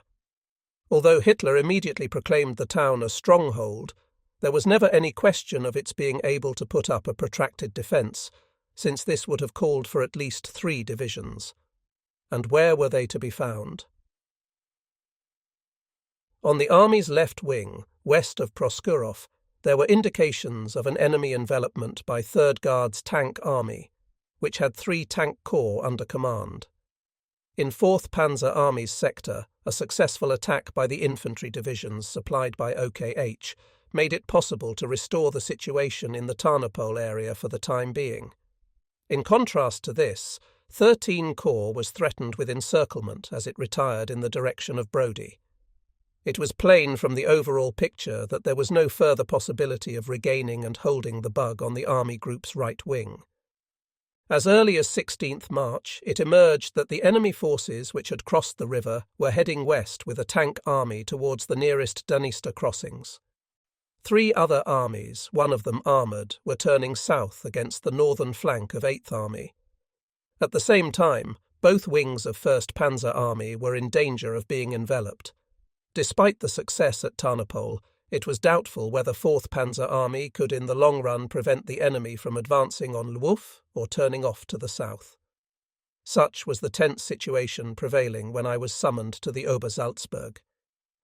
Although Hitler immediately proclaimed the town a stronghold, there was never any question of its being able to put up a protracted defence, since this would have called for at least 3 divisions. And where were they to be found? On the army's left wing, west of Proskurov, there were indications of an enemy envelopment by 3rd Guards Tank Army, which had 3 tank corps under command. In 4th Panzer Army's sector, a successful attack by the infantry divisions supplied by OKH made it possible to restore the situation in the Tarnopol area for the time being. In contrast to this, 13 Corps was threatened with encirclement as it retired in the direction of Brody. It was plain from the overall picture that there was no further possibility of regaining and holding the Bug on the army group's right wing. As early as 16th March, it emerged that the enemy forces which had crossed the river were heading west with a tank army towards the nearest Dniester crossings. 3 other armies, one of them armoured, were turning south against the northern flank of 8th Army. At the same time, both wings of 1st Panzer Army were in danger of being enveloped. Despite the success at Tarnopol, it was doubtful whether 4th Panzer Army could in the long run prevent the enemy from advancing on Lwów or turning off to the south. Such was the tense situation prevailing when I was summoned to the Obersalzberg.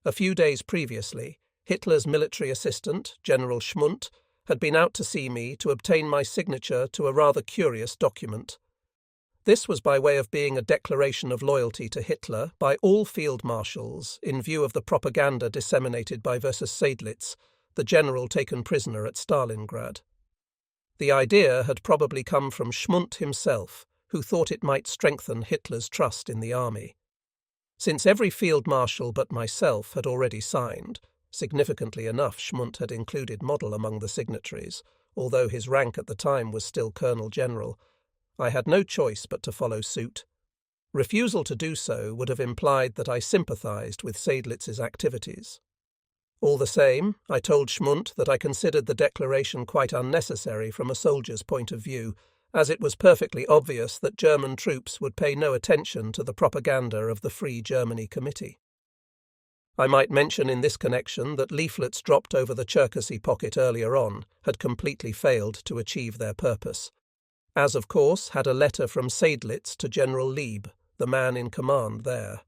A few days previously, Hitler's military assistant, General Schmundt, had been out to see me to obtain my signature to a rather curious document. This was by way of being a declaration of loyalty to Hitler by all field marshals in view of the propaganda disseminated by versus Seydlitz, the general taken prisoner at Stalingrad. The idea had probably come from Schmundt himself, who thought it might strengthen Hitler's trust in the army. Since every field marshal but myself had already signed, significantly enough Schmundt had included Model among the signatories, although his rank at the time was still Colonel General, I had no choice but to follow suit. Refusal to do so would have implied that I sympathised with Seydlitz's activities. All the same, I told Schmundt that I considered the declaration quite unnecessary from a soldier's point of view, as it was perfectly obvious that German troops would pay no attention to the propaganda of the Free Germany Committee. I might mention in this connection that leaflets dropped over the Cherkasy pocket earlier on had completely failed to achieve their purpose, as of course had a letter from Seydlitz to General Lieb, the man in command there.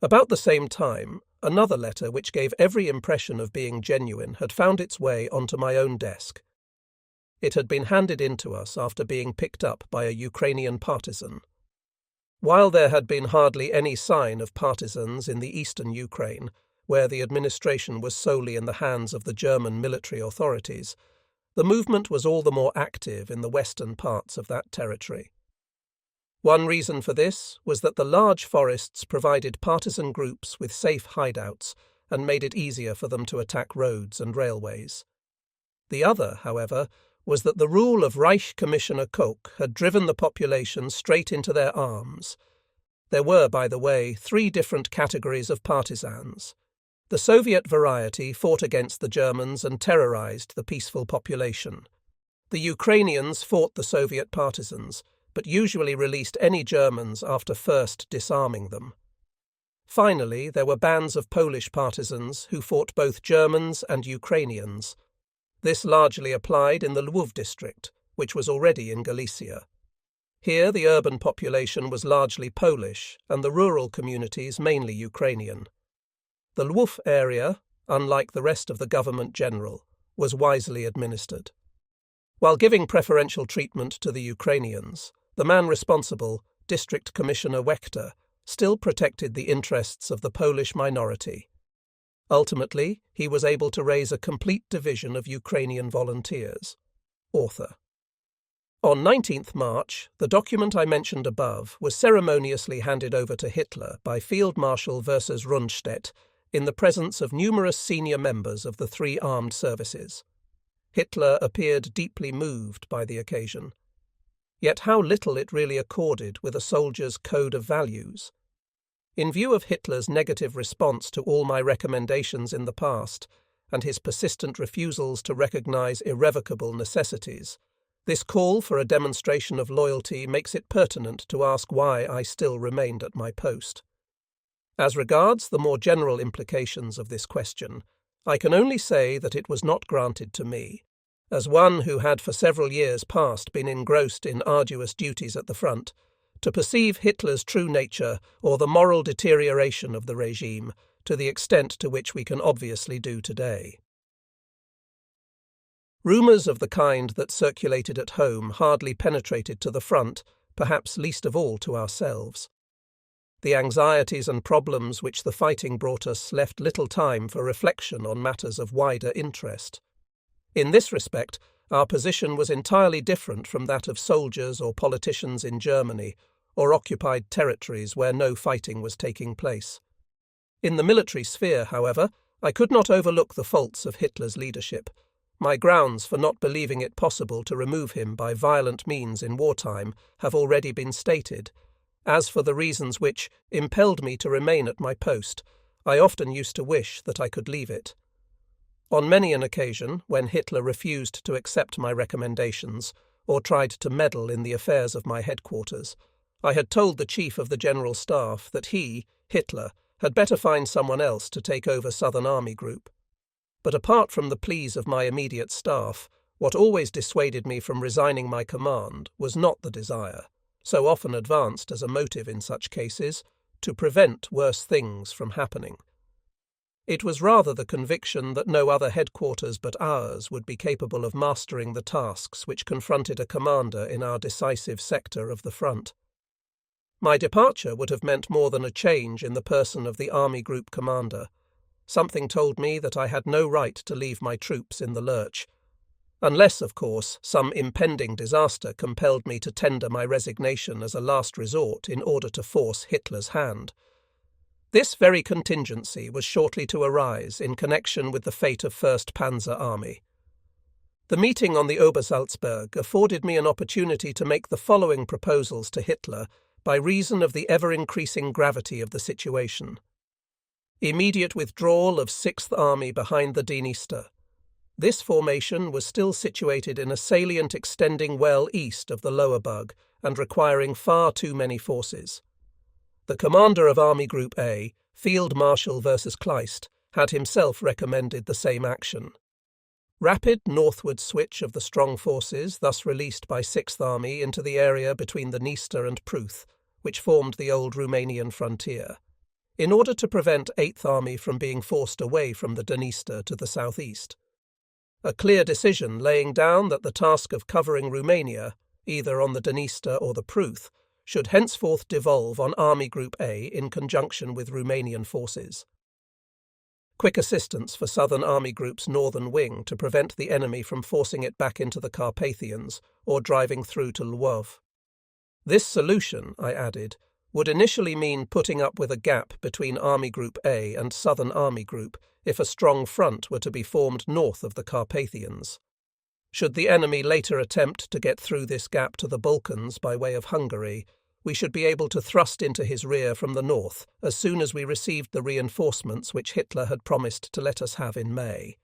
About the same time, another letter which gave every impression of being genuine had found its way onto my own desk. It had been handed in to us after being picked up by a Ukrainian partisan. While there had been hardly any sign of partisans in the eastern Ukraine, where the administration was solely in the hands of the German military authorities, the movement was all the more active in the western parts of that territory. One reason for this was that the large forests provided partisan groups with safe hideouts and made it easier for them to attack roads and railways. The other, however, was that the rule of Reich Commissioner Koch had driven the population straight into their arms. There were, by the way, 3 different categories of partisans. The Soviet variety fought against the Germans and terrorized the peaceful population. The Ukrainians fought the Soviet partisans, but usually released any Germans after first disarming them. Finally, there were bands of Polish partisans who fought both Germans and Ukrainians. This largely applied in the Lwów district, which was already in Galicia. Here the urban population was largely Polish and the rural communities mainly Ukrainian. The Lwów area, unlike the rest of the government general, was wisely administered. While giving preferential treatment to the Ukrainians, the man responsible, District Commissioner Wechter, still protected the interests of the Polish minority. Ultimately, he was able to raise a complete division of Ukrainian volunteers. Author. On 19th March, the document I mentioned above was ceremoniously handed over to Hitler by Field Marshal versus Rundstedt in the presence of numerous senior members of the 3 armed services. Hitler appeared deeply moved by the occasion. Yet how little it really accorded with a soldier's code of values. In view of Hitler's negative response to all my recommendations in the past, and his persistent refusals to recognize irrevocable necessities, this call for a demonstration of loyalty makes it pertinent to ask why I still remained at my post. As regards the more general implications of this question, I can only say that it was not granted to me, as one who had for several years past been engrossed in arduous duties at the front, to perceive Hitler's true nature or the moral deterioration of the regime to the extent to which we can obviously do today. Rumours of the kind that circulated at home hardly penetrated to the front, perhaps least of all to ourselves. The anxieties and problems which the fighting brought us left little time for reflection on matters of wider interest. In this respect, our position was entirely different from that of soldiers or politicians in Germany or occupied territories where no fighting was taking place. In the military sphere, however, I could not overlook the faults of Hitler's leadership. My grounds for not believing it possible to remove him by violent means in wartime have already been stated. As for the reasons which impelled me to remain at my post, I often used to wish that I could leave it. On many an occasion, when Hitler refused to accept my recommendations or tried to meddle in the affairs of my headquarters, I had told the Chief of the General Staff that he, Hitler, had better find someone else to take over Southern Army Group. But apart from the pleas of my immediate staff, what always dissuaded me from resigning my command was not the desire, so often advanced as a motive in such cases, to prevent worse things from happening. It was rather the conviction that no other headquarters but ours would be capable of mastering the tasks which confronted a commander in our decisive sector of the front. My departure would have meant more than a change in the person of the Army Group commander. Something told me that I had no right to leave my troops in the lurch, unless, of course, some impending disaster compelled me to tender my resignation as a last resort in order to force Hitler's hand. This very contingency was shortly to arise in connection with the fate of 1st Panzer Army. The meeting on the Obersalzberg afforded me an opportunity to make the following proposals to Hitler by reason of the ever-increasing gravity of the situation. Immediate withdrawal of 6th Army behind the Dniester. This formation was still situated in a salient extending well east of the Lower Bug and requiring far too many forces. The commander of Army Group A, Field Marshal versus Kleist, had himself recommended the same action. Rapid northward switch of the strong forces thus released by 6th Army into the area between the Dniester and Pruth, which formed the old Romanian frontier, in order to prevent 8th Army from being forced away from the Dniester to the southeast. A clear decision laying down that the task of covering Romania, either on the Dniester or the Pruth, should henceforth devolve on Army Group A in conjunction with Romanian forces. Quick assistance for Southern Army Group's northern wing to prevent the enemy from forcing it back into the Carpathians or driving through to Lwów. This solution, I added, would initially mean putting up with a gap between Army Group A and Southern Army Group if a strong front were to be formed north of the Carpathians. Should the enemy later attempt to get through this gap to the Balkans by way of Hungary, we should be able to thrust into his rear from the north as soon as we received the reinforcements which Hitler had promised to let us have in May.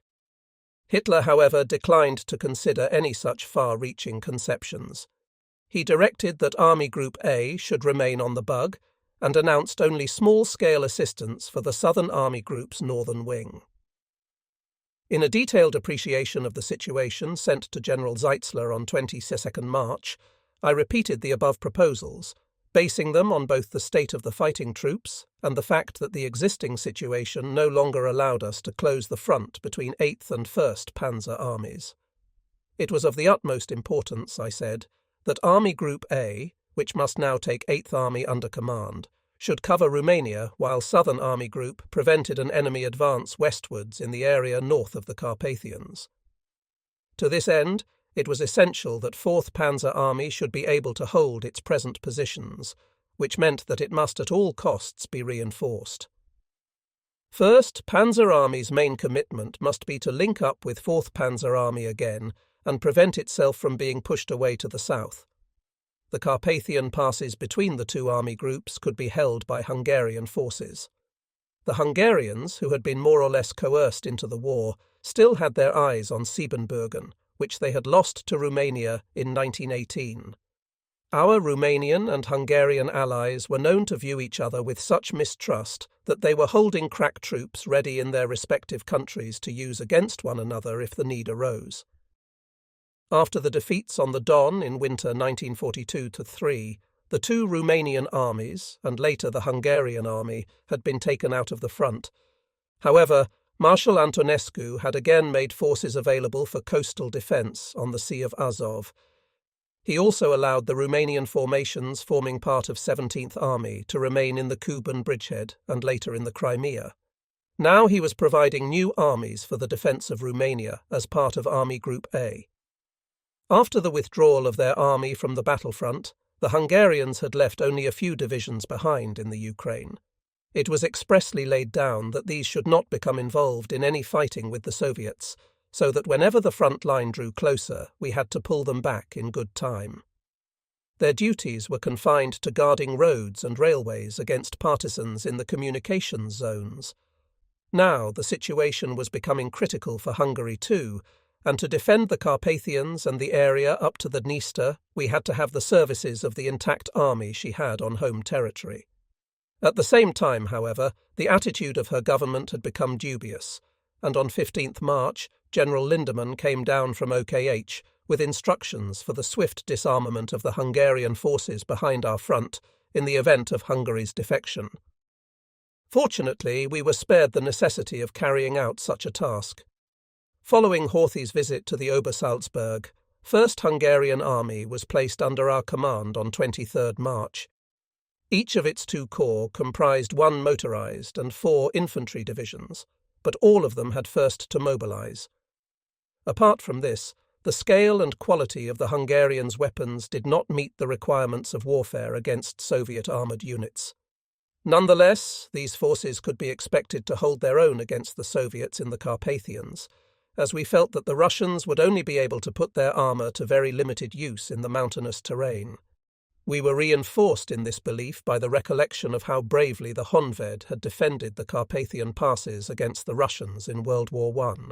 Hitler, however, declined to consider any such far-reaching conceptions. He directed that Army Group A should remain on the Bug and announced only small-scale assistance for the Southern Army Group's northern wing. In a detailed appreciation of the situation sent to General Zeitzler on 22nd March, I repeated the above proposals, basing them on both the state of the fighting troops and the fact that the existing situation no longer allowed us to close the front between 8th and 1st Panzer armies. It was of the utmost importance, I said, that Army Group A, which must now take 8th Army under command, should cover Romania while Southern Army Group prevented an enemy advance westwards in the area north of the Carpathians. To this end, it was essential that 4th Panzer Army should be able to hold its present positions, which meant that it must at all costs be reinforced. 1st Panzer Army's main commitment must be to link up with 4th Panzer Army again and prevent itself from being pushed away to the south. The Carpathian passes between the two army groups could be held by Hungarian forces. The Hungarians, who had been more or less coerced into the war, still had their eyes on Siebenbürgen, which they had lost to Romania in 1918. Our Romanian and Hungarian allies were known to view each other with such mistrust that they were holding crack troops ready in their respective countries to use against one another if the need arose. After the defeats on the Don in winter 1942-3, the two Romanian armies, and later the Hungarian army, had been taken out of the front. However, Marshal Antonescu had again made forces available for coastal defence on the Sea of Azov. He also allowed the Romanian formations forming part of 17th Army to remain in the Kuban bridgehead and later in the Crimea. Now he was providing new armies for the defence of Romania as part of Army Group A. After the withdrawal of their army from the battlefront, the Hungarians had left only a few divisions behind in the Ukraine. It was expressly laid down that these should not become involved in any fighting with the Soviets, so that whenever the front line drew closer, we had to pull them back in good time. Their duties were confined to guarding roads and railways against partisans in the communications zones. Now the situation was becoming critical for Hungary too, and to defend the Carpathians and the area up to the Dniester, we had to have the services of the intact army she had on home territory. At the same time, however, the attitude of her government had become dubious, and on 15th March, General Lindemann came down from OKH with instructions for the swift disarmament of the Hungarian forces behind our front in the event of Hungary's defection. Fortunately, we were spared the necessity of carrying out such a task. Following Horthy's visit to the Obersalzberg, 1st Hungarian Army was placed under our command on 23rd March. Each of its 2 corps comprised 1 motorized and 4 infantry divisions, but all of them had first to mobilize. Apart from this, the scale and quality of the Hungarians' weapons did not meet the requirements of warfare against Soviet armoured units. Nonetheless, these forces could be expected to hold their own against the Soviets in the Carpathians, as we felt that the Russians would only be able to put their armour to very limited use in the mountainous terrain. We were reinforced in this belief by the recollection of how bravely the Honved had defended the Carpathian passes against the Russians in World War I.